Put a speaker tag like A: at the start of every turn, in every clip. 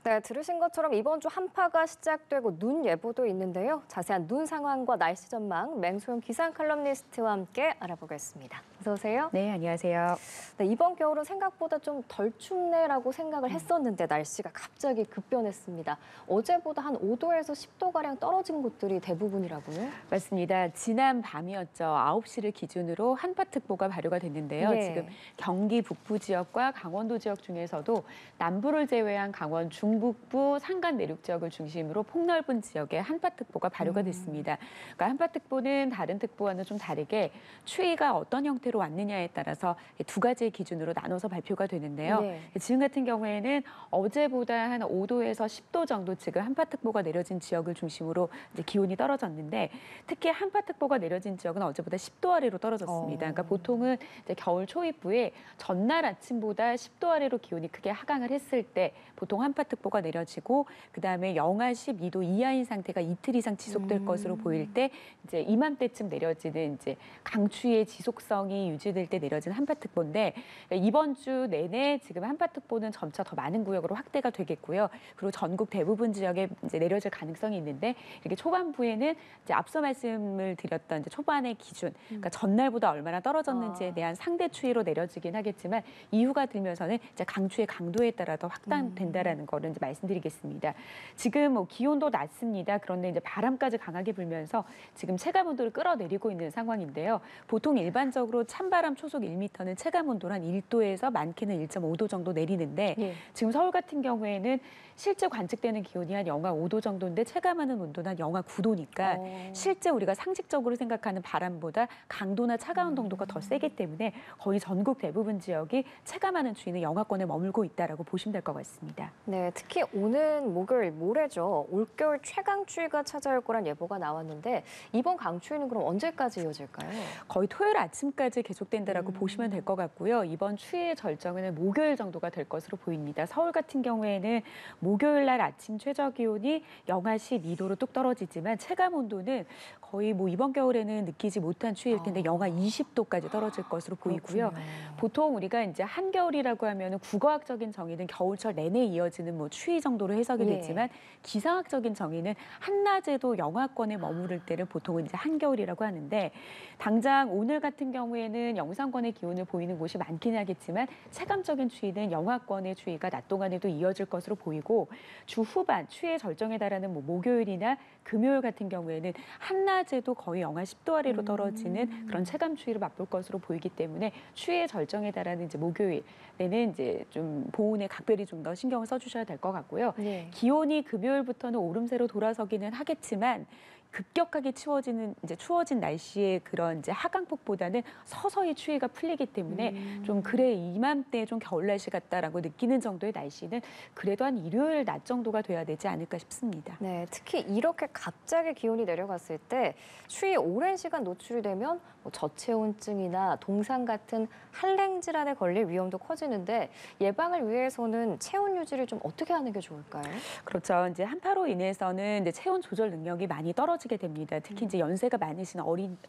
A: 네, 들으신 것처럼 이번 주 한파가 시작되고 눈 예보도 있는데요. 자세한 눈 상황과 날씨 전망 맹소영 기상 칼럼니스트와 함께 알아보겠습니다. 어서 오세요.
B: 네, 안녕하세요.
A: 네, 이번 겨울은 생각보다 좀 덜 춥네라고 생각을 했었는데 날씨가 갑자기 급변했습니다. 어제보다 한 5도에서 10도가량 떨어진 곳들이 대부분이라고요?
B: 맞습니다. 지난 밤이었죠. 9시를 기준으로 한파특보가 발효가 됐는데요.
A: 네.
B: 지금 경기 북부 지역과 강원도 지역 중에서도 남부를 제외한 강원 중북부 산간 내륙 지역을 중심으로 폭넓은 지역에 한파특보가 발효가 됐습니다. 그러니까 한파특보는 다른 특보와는 좀 다르게 추위가 어떤 형태로 왔느냐에 따라서 두 가지의 기준으로 나눠서 발표가 되는데요.
A: 네.
B: 지금 같은 경우에는 어제보다 한 5도에서 10도 정도 지금 한파특보가 내려진 지역을 중심으로 이제 기온이 떨어졌는데 특히 한파특보가 내려진 지역은 어제보다 10도 아래로 떨어졌습니다. 그러니까 보통은 이제 겨울 초입부에 전날 아침보다 10도 아래로 기온이 크게 하강을 했을 때 보통 한파특보가 내려지고 그다음에 영하 12도 이하인 상태가 이틀 이상 지속될 것으로 보일 때 이제 이맘때쯤 내려지는 이제 강추위의 지속성이 유지될 때 내려진 한파특보인데 이번 주 내내 지금 한파특보는 점차 더 많은 구역으로 확대가 되겠고요. 그리고 전국 대부분 지역에 이제 내려질 가능성이 있는데 이렇게 초반부에는 이제 앞서 말씀을 드렸던 이제 초반의 기준, 그러니까 전날보다 얼마나 떨어졌는지에 대한 상대 추이로 내려지긴 하겠지만 이후가 들면서는 이제 강추의 강도에 따라 더 확단된다라는 거를 이제 말씀드리겠습니다. 지금 뭐 기온도 낮습니다. 그런데 이제 바람까지 강하게 불면서 지금 체감 온도를 끌어내리고 있는 상황인데요. 보통 일반적으로 찬바람 초속 1m는 체감 온도를 한 1도에서 많게는 1.5도 정도 내리는데
A: 예.
B: 지금 서울 같은 경우에는 실제 관측되는 기온이 한 영하 5도 정도인데 체감하는 온도는 한 영하 9도니까 실제 우리가 상식적으로 생각하는 바람보다 강도나 차가운 정도가 더 세기 때문에 거의 전국 대부분 지역이 체감하는 추위는 영하권에 머물고 있다라고 보시면 될 것 같습니다.
A: 네, 특히 오는 목요일 모레죠. 올겨울 최강 추위가 찾아올 거란 예보가 나왔는데 이번 강추위는 그럼 언제까지 이어질까요?
B: 거의 토요일 아침까지 계속된다라고 보시면 될 것 같고요. 이번 추위의 절정은 목요일 정도가 될 것으로 보입니다. 서울 같은 경우에는 목요일 날 아침 최저 기온이 영하 12도로 뚝 떨어지지만 체감 온도는 거의 뭐 이번 겨울에는 느끼지 못한 추위일 텐데 영하 20도까지 떨어질 것으로 보이고요.
A: 그렇군요.
B: 보통 우리가 이제 한겨울이라고 하면 국어학적인 정의는 겨울철 내내 이어지는 뭐 추위 정도로 해석이
A: 예.
B: 되지만 기상학적인 정의는 한낮에도 영하권에 머무를 때를 보통은 이제 한겨울이라고 하는데 당장 오늘 같은 경우에는 영상권의 기온을 보이는 곳이 많긴 하겠지만 체감적인 추위는 영하권의 추위가 낮 동안에도 이어질 것으로 보이고 주 후반 추위의 절정에 달하는 뭐 목요일이나 금요일 같은 경우에는 한낮에도 거의 영하 10도 아래로 떨어지는 그런 체감 추위를 맛볼 것으로 보이기 때문에 추위의 절정에 달하는 이제 목요일에는 이제 좀 보온에 각별히 좀 더 신경을 써주셔야 될 것 같고요.
A: 네.
B: 기온이 금요일부터는 오름세로 돌아서기는 하겠지만 급격하게 추워진 날씨의 그런 이제 하강폭보다는 서서히 추위가 풀리기 때문에 좀 그래 이맘때 좀 겨울 날씨 같다라고 느끼는 정도의 날씨는 그래도 한 일요일 낮 정도가 돼야 되지 않을까 싶습니다.
A: 네, 특히 이렇게 갑자기 기온이 내려갔을 때 추위에 오랜 시간 노출이 되면 뭐 저체온증이나 동상 같은 한랭 질환에 걸릴 위험도 커지는데 예방을 위해서는 체온 유지를 좀 어떻게 하는 게 좋을까요?
B: 그렇죠. 이제 한파로 인해서는 이제 체온 조절 능력이 많이 떨어지게 됩니다. 특히 이제 연세가 많으신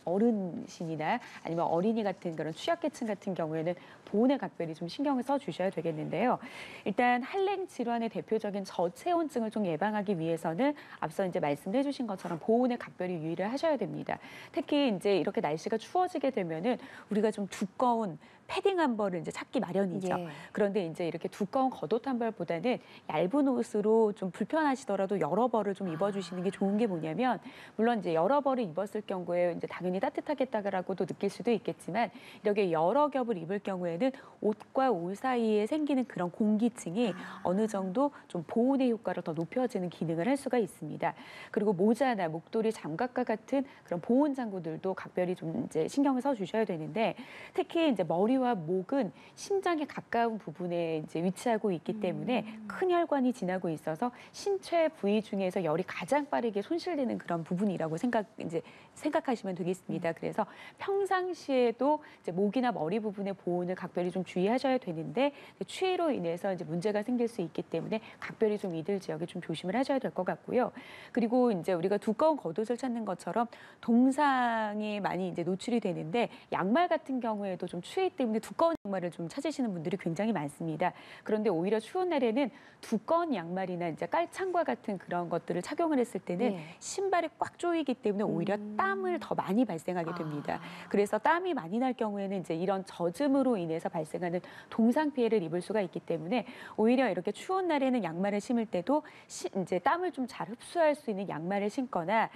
B: 어르신이나 아니면 어린이 같은 그런 취약계층 같은 경우에는 보온에 각별히 좀 신경을 써 주셔야 되겠는데요. 일단 한랭 질환의 대표적인 저체온증을 좀 예방하기 위해서는 앞서 이제 말씀해 주신 것처럼 보온에 각별히 유의를 하셔야 됩니다. 특히 이제 이렇게 날씨가 추워지게 되면은 우리가 좀 두꺼운 패딩 한 벌을 이제 찾기 마련이죠.
A: 예.
B: 그런데 이제 이렇게 두꺼운 겉옷 한 벌보다는 얇은 옷으로 좀 불편하시더라도 여러 벌을 좀 입어주시는 게 좋은 게 뭐냐면 물론 이제 여러 벌을 입었을 경우에 이제 당연히 따뜻하겠다라고도 느낄 수도 있겠지만 이렇게 여러 겹을 입을 경우에는 옷과 옷 사이에 생기는 그런 공기층이 어느 정도 좀 보온의 효과를 더 높여지는 기능을 할 수가 있습니다. 그리고 모자나 목도리, 장갑과 같은 그런 보온 장구들도 각별히 좀 이제 신경을 써 주셔야 되는데 특히 이제 머리와 목은 심장에 가까운 부분에 이제 위치하고 있기 때문에 큰 혈관이 지나고 있어서 신체 부위 중에서 열이 가장 빠르게 손실되는 그런 부분이라고 생각하시면 되겠습니다. 그래서 평상시에도 이제 목이나 머리 부분의 보온을 각별히 좀 주의하셔야 되는데 추위로 인해서 이제 문제가 생길 수 있기 때문에 각별히 좀 이들 지역에 좀 조심을 하셔야 될 것 같고요. 그리고 이제 우리가 두꺼운 겉옷을 찾는 것처럼 동상에 많이 이제 노출이 되는데 양말 같은 경우에도 좀 추위 때문에 두꺼운 양말을 좀 찾으시는 분들이 굉장히 많습니다. 그런데 오히려 추운 날에는 두꺼운 양말이나 이제 깔창과 같은 그런 것들을 착용을 했을 때는
A: 네.
B: 신발이 꽉 조이기 때문에 오히려 땀을 더 많이 발생하게 됩니다. 그래서 땀이 많이 날 경우에는 이제 이런 젖음으로 인해서 발생하는 동상 피해를 입을 수가 있기 때문에 오히려 이렇게 추운 날에는 양말을 신을 때도 이제 땀을 좀 잘 흡수할 수 있는 양말을 신거나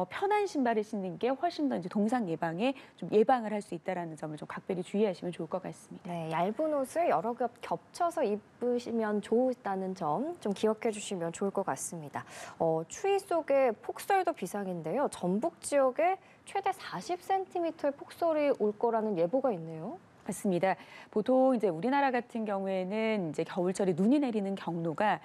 B: 편한 신발을 신는 게 훨씬 더 이제 동상 예방에 좀 예방을 할 수 있다라는 점을 좀 각별히 주의하시면 좋을 것 같습니다.
A: 네, 얇은 옷을 여러 겹 겹쳐서 입으시면 좋다는 점 좀 기억해 주시면 좋을 것 같습니다. 추위 속에 폭설도 비상인데요. 전북 지역에 최대 40cm의 폭설이 올 거라는 예보가 있네요.
B: 맞습니다. 보통 이제 우리나라 같은 경우에는 이제 겨울철에 눈이 내리는 경로가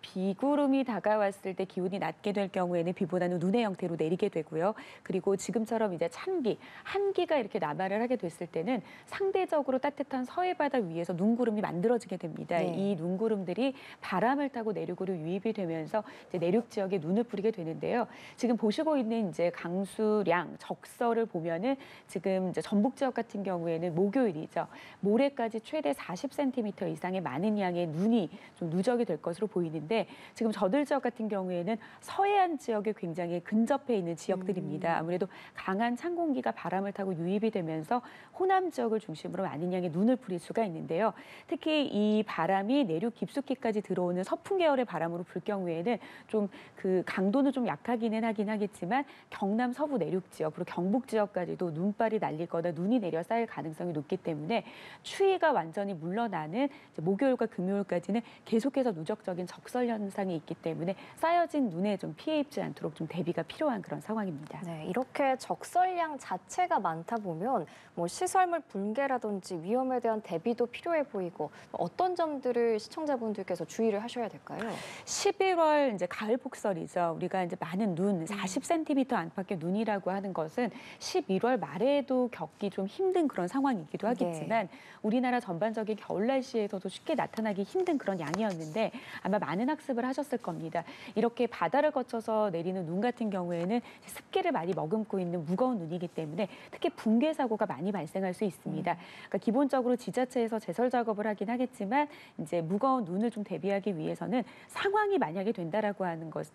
B: 비구름이 다가왔을 때 기온이 낮게 될 경우에는 비보다는 눈의 형태로 내리게 되고요. 그리고 지금처럼 이제 찬기, 한기가 이렇게 남하를 하게 됐을 때는 상대적으로 따뜻한 서해 바다 위에서 눈구름이 만들어지게 됩니다.
A: 네.
B: 이 눈구름들이 바람을 타고 내륙으로 유입이 되면서 이제 내륙 지역에 눈을 뿌리게 되는데요. 지금 보시고 있는 이제 강수량, 적설을 보면은 지금 이제 전북 지역 같은 경우에는 목요일이죠. 모레까지 최대 40cm 이상의 많은 양의 눈이 좀 누적이 될 것으로 보이는데 지금 저들 지역 같은 경우에는 서해안 지역에 굉장히 근접해 있는 지역들입니다. 아무래도 강한 찬 공기가 바람을 타고 유입이 되면서 호남 지역을 중심으로 많은 양의 눈을 뿌릴 수가 있는데요. 특히 이 바람이 내륙 깊숙이까지 들어오는 서풍 계열의 바람으로 불 경우에는 좀 그 강도는 좀 약하기는 하긴 하겠지만 경남 서부 내륙 지역 그리고 경북 지역까지도 눈발이 날리거나 눈이 내려 쌓일 가능성이 높기 때문에 추위가 완전히 물러나는 이제 목요일과 금요일까지는 계속해서 누적적인 적설 현상이 있기 때문에 쌓여진 눈에 좀 피해 입지 않도록 좀 대비가 필요한 그런 상황입니다.
A: 네, 이렇게 적설량 자체가 많다 보면 뭐 시설물 붕괴라든지 위험에 대한 대비도 필요해 보이고 어떤 점들을 시청자분들께서 주의를 하셔야 될까요?
B: 11월 이제 가을 폭설이죠. 우리가 이제 많은 눈, 40cm 안팎의 눈이라고 하는 것은 11월 말에도 겪기 좀 힘든 그런 상황이기도 하겠지만 우리나라 전반적인 겨울 날씨에서도 쉽게 나타나기 힘든 그런 양이었는데 아마 많은 학습을 하셨을 겁니다. 이렇게 바다를 거쳐서 내리는 눈 같은 경우에는 습기를 많이 머금고 있는 무거운 눈이기 때문에 특히 붕괴 사고가 많이 발생할 수 있습니다. 그러니까 기본적으로 지자체에서 제설 작업을 하긴 하겠지만 이제 무거운 눈을 좀 대비하기 위해서는 상황이 만약에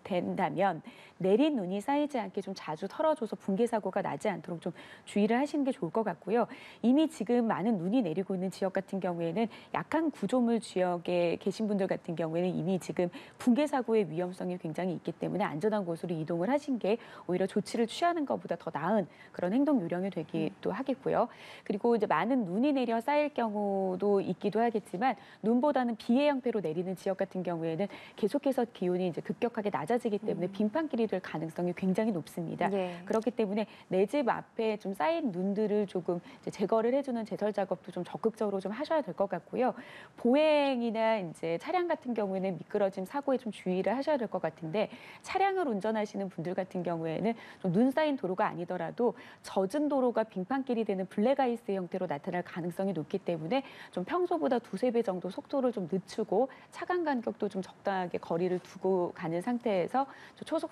B: 된다면 내린 눈이 쌓이지 않게 좀 자주 털어줘서 붕괴 사고가 나지 않도록 좀 주의를 하시는 게 좋을 것 같고요. 이미 지금 많은 눈이 내리고 있는 지역 같은 경우에는 약한 구조물 지역에 계신 분들 같은 경우에는 이미 지금 붕괴 사고의 위험성이 굉장히 있기 때문에 안전한 곳으로 이동을 하신 게 오히려 조치를 취하는 것보다 더 나은 그런 행동 요령이 되기도 하겠고요. 그리고 이제 많은 눈이 내려 쌓일 경우도 있기도 하겠지만 눈보다는 비의 형태로 내리는 지역 같은 경우에는 계속해서 기온이 이제 급격하게 낮아지기 때문에 빙판길이 될 가능성이 굉장히 높습니다. 그렇기 때문에 내 집 앞에 좀 쌓인 눈들을 조금 이제 제거를 해주는 제설 작업도 좀 적극적으로 좀 하셔야 될 것 같고요. 보행이나 이제 차량 같은 경우에는 미끄러짐 사고에 좀 주의를 하셔야 될 것 같은데 차량을 운전하시는 분들 같은 경우에는 좀 눈 쌓인 도로가 아니더라도 젖은 도로가 빙판길이 되는 블랙아이스 형태로 나타날 가능성이 높기 때문에 좀 평소보다 두세 배 정도 속도를 좀 늦추고 차간 간격도 좀 적당하게 거리를 두고 가는 상태에서 초속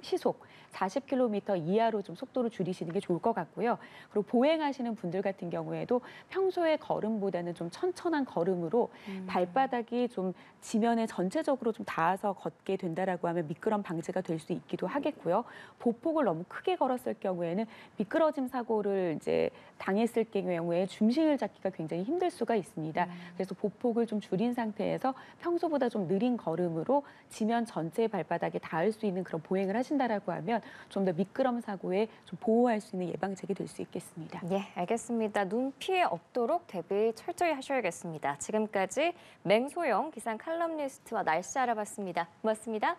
B: 시속 40km 이하로 좀 속도를 줄이시는 게 좋을 것 같고요. 그리고 보행하시는 분들 같은 경우에도 평소의 걸음보다는 좀 천천한 걸음으로 발바닥이 좀 지면에 전체적으로 좀 닿아서 걷게 된다라고 하면 미끄럼 방지가 될 수 있기도 하겠고요. 보폭을 너무 크게 걸었을 경우에는 미끄러짐 사고를 이제 당했을 경우에 중심을 잡기가 굉장히 힘들 수가 있습니다. 그래서 보폭을 좀 줄인 상태에서 평소보다 좀 느린 걸음으로 지면 전체의 발바닥에 닿을 수 있는 그런 보행을 하신다라고 하면 좀 더 미끄럼 사고에 좀 보호할 수 있는 예방책이 될 수 있겠습니다.
A: 예, 알겠습니다. 눈 피해 없도록 대비 철저히 하셔야겠습니다. 지금까지 맹소영 기상 칼럼니스트와 날씨 알아봤습니다. 고맙습니다.